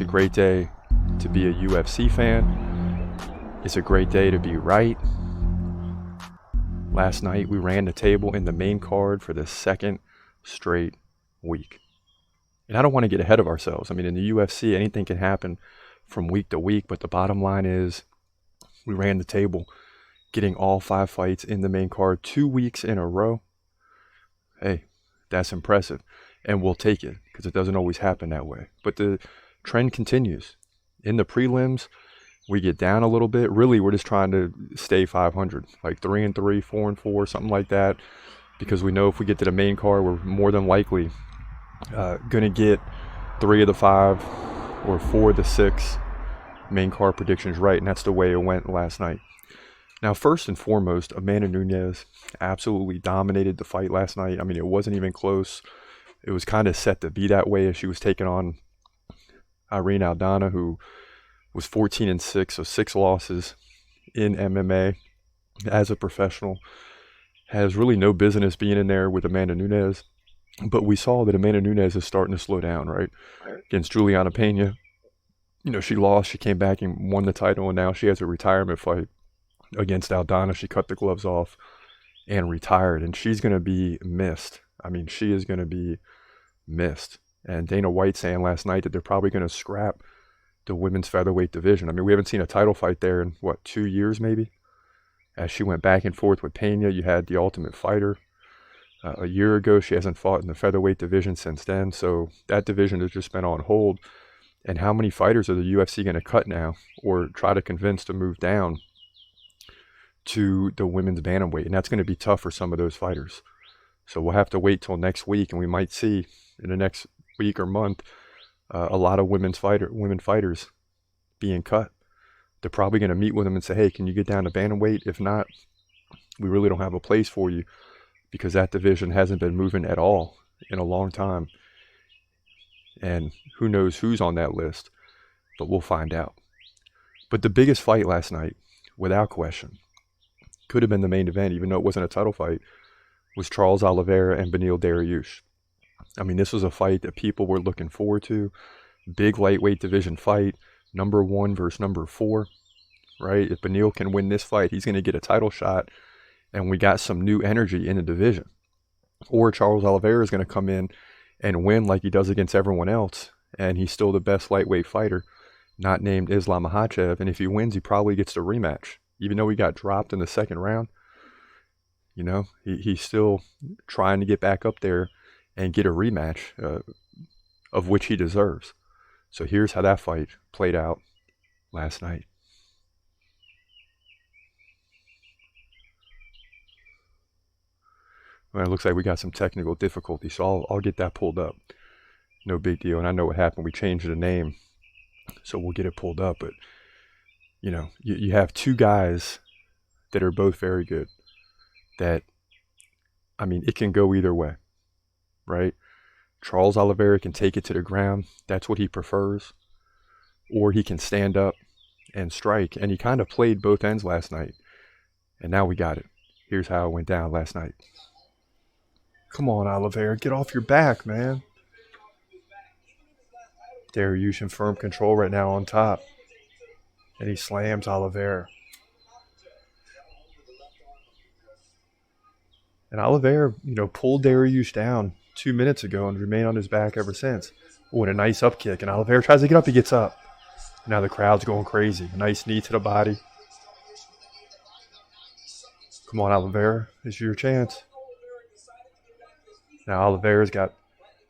a great day to be a UFC fan. It's a great day to be right. Last night we ran the table in the main card for the second straight week. And I don't want to get ahead of ourselves. I mean, in the UFC, anything can happen from week to week, but the bottom line is we ran the table, getting all 5 fights in the main card 2 weeks in a row. Hey, that's impressive. And we'll take it because it doesn't always happen that way. But the trend continues. In the prelims, we get down a little bit. Really, we're just trying to stay 500, like 3-3, 4-4, something like that. Because we know if we get to the main card, we're more than likely going to get 3 of the 5 or 4 of the 6 main card predictions right. And that's the way it went last night. Now, first and foremost, Amanda Nunes absolutely dominated the fight last night. I mean, it wasn't even close. It was kind of set to be that way as she was taking on Irene Aldana, who was 14-6, so 6 losses in MMA as a professional. Has really no business being in there with Amanda Nunes. But we saw that Amanda Nunes is starting to slow down, right? Against Juliana Pena. You know, she lost, she came back and won the title, and now she has a retirement fight against Aldana. She cut the gloves off and retired, and she's going to be missed. I mean, she is going to be missed. And Dana White saying last night that they're probably going to scrap the women's featherweight division. I mean, we haven't seen a title fight there in, 2 years maybe? As she went back and forth with Pena, you had the Ultimate Fighter a year ago. She hasn't fought in the featherweight division since then. So that division has just been on hold. And how many fighters are the UFC going to cut now or try to convince to move down to the women's bantamweight? And that's going to be tough for some of those fighters. So we'll have to wait till next week, and we might see in the next week or month a lot of women fighters being cut. They're probably going to meet with them and say, hey, can you get down to bantamweight? If not, we really don't have a place for you, because that division hasn't been moving at all in a long time. And who knows who's on that list, but we'll find out. But the biggest fight last night, without question, could have been the main event, even though it wasn't a title fight, was Charles Oliveira and Beneil Dariush. I mean, this was a fight that people were looking forward to. Big lightweight division fight, number 1 versus number 4, right? If Beneil can win this fight, he's going to get a title shot, and we got some new energy in the division. Or Charles Oliveira is going to come in and win like he does against everyone else, and he's still the best lightweight fighter, not named Islam Makhachev, and if he wins, he probably gets the rematch. Even though he got dropped in the second round, you know, he's still trying to get back up there and get a rematch of which he deserves. So here's how that fight played out last night. Well, it looks like we got some technical difficulty, so I'll get that pulled up. No big deal, and I know what happened. We changed the name, so we'll get it pulled up. But, you know, you have 2 guys that are both very good. That, I mean, it can go either way, right? Charles Oliveira can take it to the ground. That's what he prefers. Or he can stand up and strike. And he kind of played both ends last night. And now we got it. Here's how it went down last night. Come on, Oliveira. Get off your back, man. Dariush in firm control right now on top. And he slams Oliveira. And Oliveira, you know, pulled Dariush down 2 minutes ago and remained on his back ever since. Oh, and a nice up kick. And Oliveira tries to get up. He gets up. Now the crowd's going crazy. A nice knee to the body. Come on, Oliveira. This is your chance. Now Oliveira's got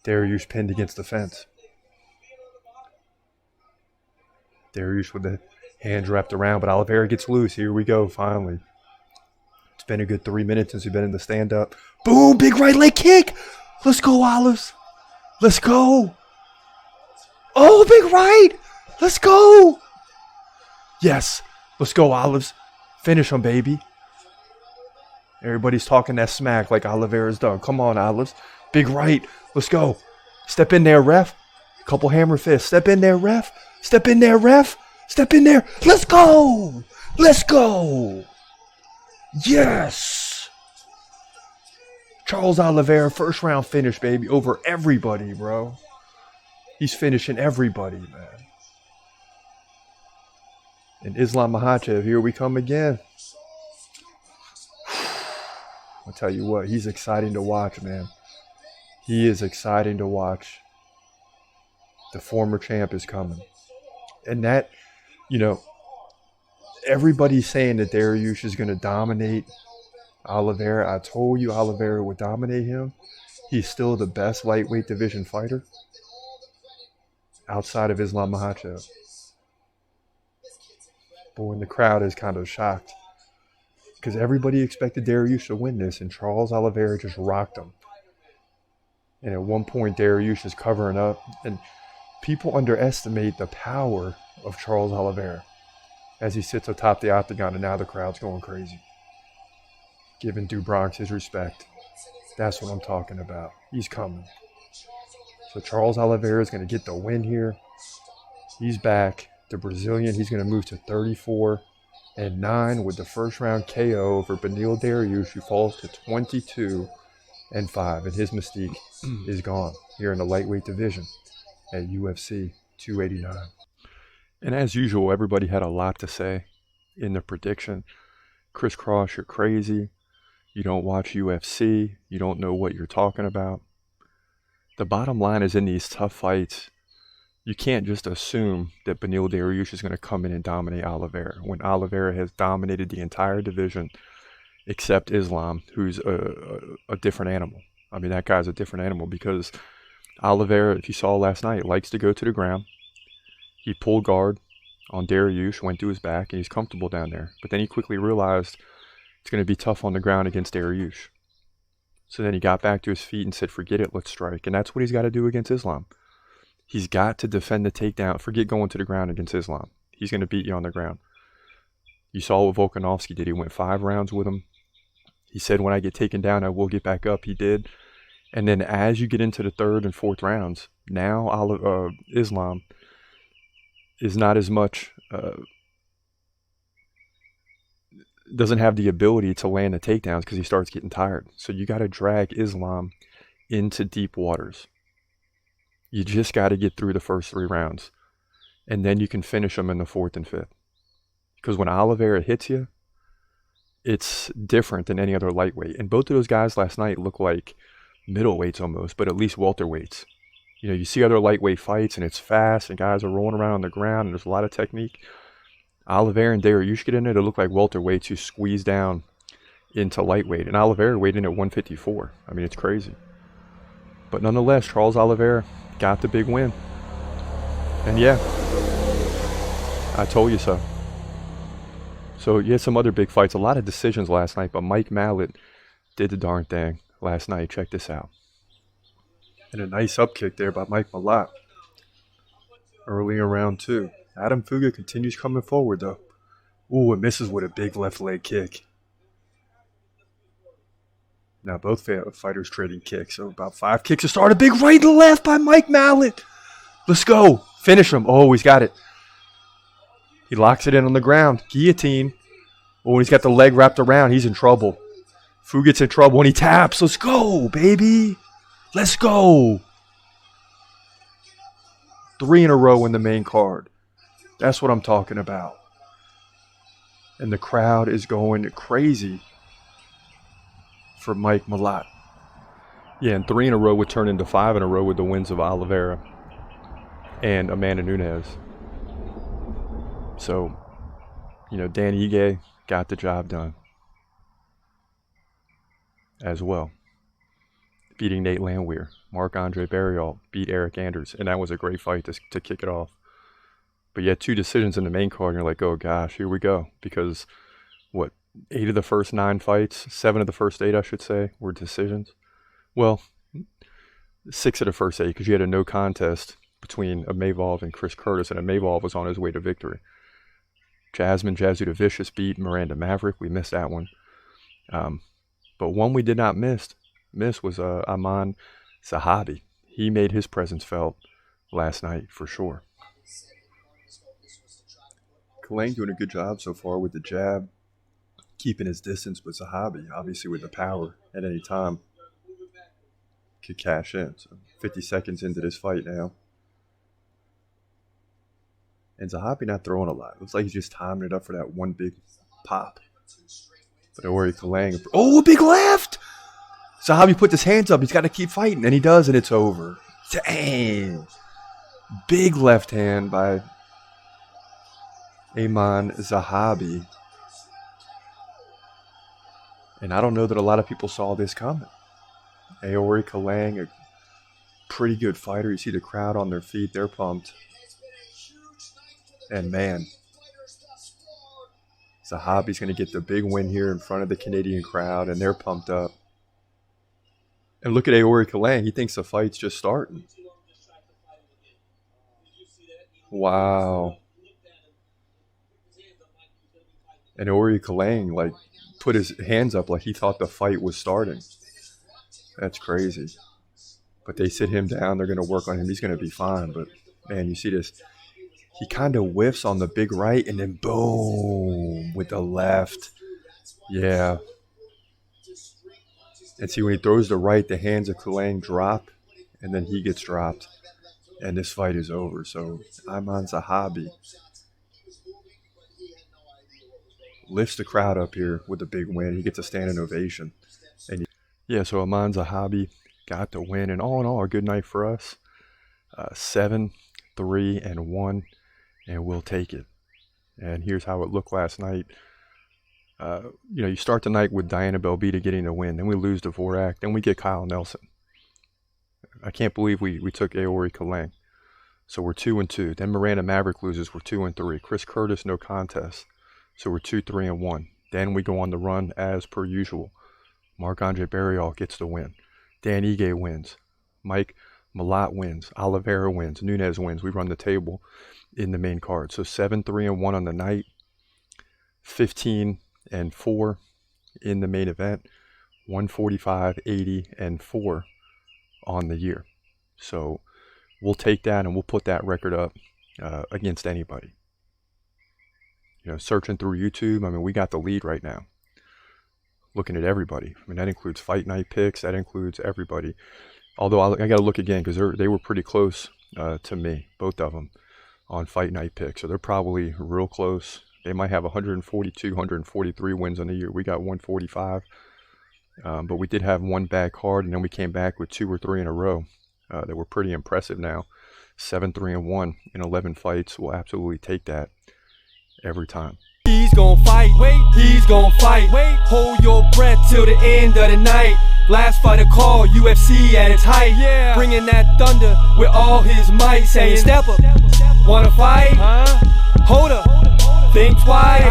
Dariush pinned against the fence. Dariush with the hands wrapped around, but Oliveira gets loose. Here we go, finally. It's been a good 3 minutes since we've been in the stand-up. Boom! Big right leg kick! Let's go, Olives. Let's go. Oh, big right! Let's go! Yes. Let's go, Olives. Finish him, baby. Everybody's talking that smack like Oliveira's done. Come on, Olives. Big right. Let's go. Step in there, ref. Couple hammer fists. Step in there, ref. Step in there, ref. Step in there. Let's go. Let's go. Yes. Charles Oliveira, first round finish, baby. Over everybody, bro. He's finishing everybody, man. And Islam Makhachev, here we come again. I'll tell you what, he's exciting to watch, man. He is exciting to watch. The former champ is coming. And that, everybody's saying that Dariush is going to dominate Oliveira. I told you Oliveira would dominate him. He's still the best lightweight division fighter outside of Islam Makhachev. But when the crowd is kind of shocked, because everybody expected Dariush to win this, and Charles Oliveira just rocked him. And at one point, Dariush is covering up, and people underestimate the power of Charles Oliveira as he sits atop the octagon, and now the crowd's going crazy, giving Dubronx his respect. That's what I'm talking about. He's coming. So Charles Oliveira is going to get the win here. He's back. The Brazilian, he's going to move to 34-9 with the first round KO over Beneil Dariush, who falls to 22-5. And his mystique is gone here in the lightweight division at UFC 289. And as usual, everybody had a lot to say in the prediction. Chris Cross, you're crazy. You don't watch UFC. You don't know what you're talking about. The bottom line is, in these tough fights, you can't just assume that Beneil Dariush is going to come in and dominate Oliveira when Oliveira has dominated the entire division except Islam, who's a different animal. I mean, that guy's a different animal because Oliveira, if you saw last night, likes to go to the ground. He pulled guard on Dariush, went to his back, and he's comfortable down there. But then he quickly realized it's going to be tough on the ground against Dariush. So then he got back to his feet and said, forget it, let's strike. And that's what he's got to do against Islam. He's got to defend the takedown. Forget going to the ground against Islam. He's going to beat you on the ground. You saw what Volkanovski did. He went 5 rounds with him. He said, when I get taken down, I will get back up. He did. And then as you get into the 3rd and 4th rounds, now Islam is not as much, doesn't have the ability to land the takedowns because he starts getting tired. So you got to drag Islam into deep waters. You just got to get through the first 3 rounds. And then you can finish them in the 4th and 5th. Because when Oliveira hits you, it's different than any other lightweight. And both of those guys last night look like middleweights almost, but at least welterweights. You see other lightweight fights and it's fast and guys are rolling around on the ground and there's a lot of technique. Oliveira and Dariush get in there, they look like welterweights who squeeze down into lightweight. And Oliveira weighed in at 154. I mean, it's crazy. But nonetheless, Charles Oliveira got the big win. And yeah, I told you so. So you had some other big fights, a lot of decisions last night, but Mike Mallet did the darn thing last night. Check this out. And a nice upkick there by Mike Malott early in round 2. Adam Fuga continues coming forward, though. Ooh, and misses with a big left leg kick. Now both fighters trading kicks. So about 5 kicks to start. A big right to left by Mike Mallet. Let's go. Finish him. Oh, he's got it. He locks it in on the ground. Guillotine. Oh, and he's got the leg wrapped around. He's in trouble. Fuga's in trouble and he taps. Let's go, baby. Let's go. 3 in a row in the main card. That's what I'm talking about. And the crowd is going crazy for Mike Malott. Yeah, and 3 in a row would turn into 5 in a row with the wins of Oliveira and Amanda Nunes. So, Dan Ige got the job done as well. Beating Nate Landwehr. Marc-Andre Barriault beat Eric Anders. And that was a great fight to kick it off. But you had 2 decisions in the main card, and you're like, oh gosh, here we go. Because, 8 of the first 9 fights, 7 of the first 8, I should say, were decisions. Well, 6 of the first 8, because you had a no contest between Amavov and Chris Curtis, and Amavov was on his way to victory. Jasmine Jasudavicius beat Miranda Maverick. We missed that one. But one we did not miss was Aman Zahabi. He made his presence felt last night for sure. Kalang doing a good job so far with the jab, keeping his distance with Zahabi, obviously with the power at any time. Could cash in. So 50 seconds into this fight now. And Zahabi not throwing a lot. Looks like he's just timing it up for that one big pop. But Ori Kalang. Oh, big left! Zahabi put his hands up. He's got to keep fighting. And he does, and it's over. Dang. Big left hand by Ayman Zahabi. And I don't know that a lot of people saw this coming. Ori Kalang, a pretty good fighter. You see the crowd on their feet. They're pumped. And man, Zahabi's going to get the big win here in front of the Canadian crowd, and they're pumped up. And look at Ori Kalang. He thinks the fight's just starting. Wow. And Ori Kalang, like, put his hands up like he thought the fight was starting. That's crazy. But they sit him down. They're going to work on him. He's going to be fine. But, man, you see this. He kind of whiffs on the big right, and then boom with the left. Yeah. And see, when he throws the right, the hands of Kalang drop, and then he gets dropped. And this fight is over. So Ayman Zahabi lifts the crowd up here with a big win. He gets a standing ovation. And yeah, so Ayman Zahabi got the win. And all in all, a good night for us. 7-3-1. And we'll take it. And here's how it looked last night. You start the night with Diana Belbita getting the win. Then we lose to Dvorak. Then we get Kyle Nelson. I can't believe we took Ori Kalang. So we're 2-2. Then Miranda Maverick loses. We're 2-3. Chris Curtis, no contest. So we're 2-3-1. Then we go on the run as per usual. Marc-Andre Barrial gets the win. Dan Ige wins. Mike Malott wins. Oliveira wins. Nunes wins. We run the table in the main card. So 7-3-1 on the night. 15-4 in the main event. 145-80-4 on the year. So we'll take that and we'll put that record up against anybody. Searching through YouTube, I mean, we got the lead right now. Looking at everybody. I mean, that includes fight night picks. That includes everybody. Although I got to look again because they were pretty close to me, both of them, on fight night picks. So they're probably real close. They might have 142, 143 wins on the year. We got 145. But we did have one bad card, and then we came back with 2 or 3 in a row that were pretty impressive now. 7-3-1 in 11 fights. We'll absolutely take that every time. He's gonna fight, wait, he's gonna fight, wait, hold your breath till the end of the night. Last fighter call, UFC at its height, yeah. Bringing that thunder with all his might, saying step up, wanna fight, hold up, think twice,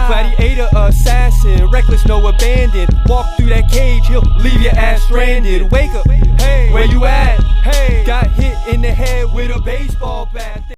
gladiator, assassin, reckless, no abandon, walk through that cage, he'll leave your ass stranded, wake up, hey, where you at, hey, got hit in the head with a baseball bat.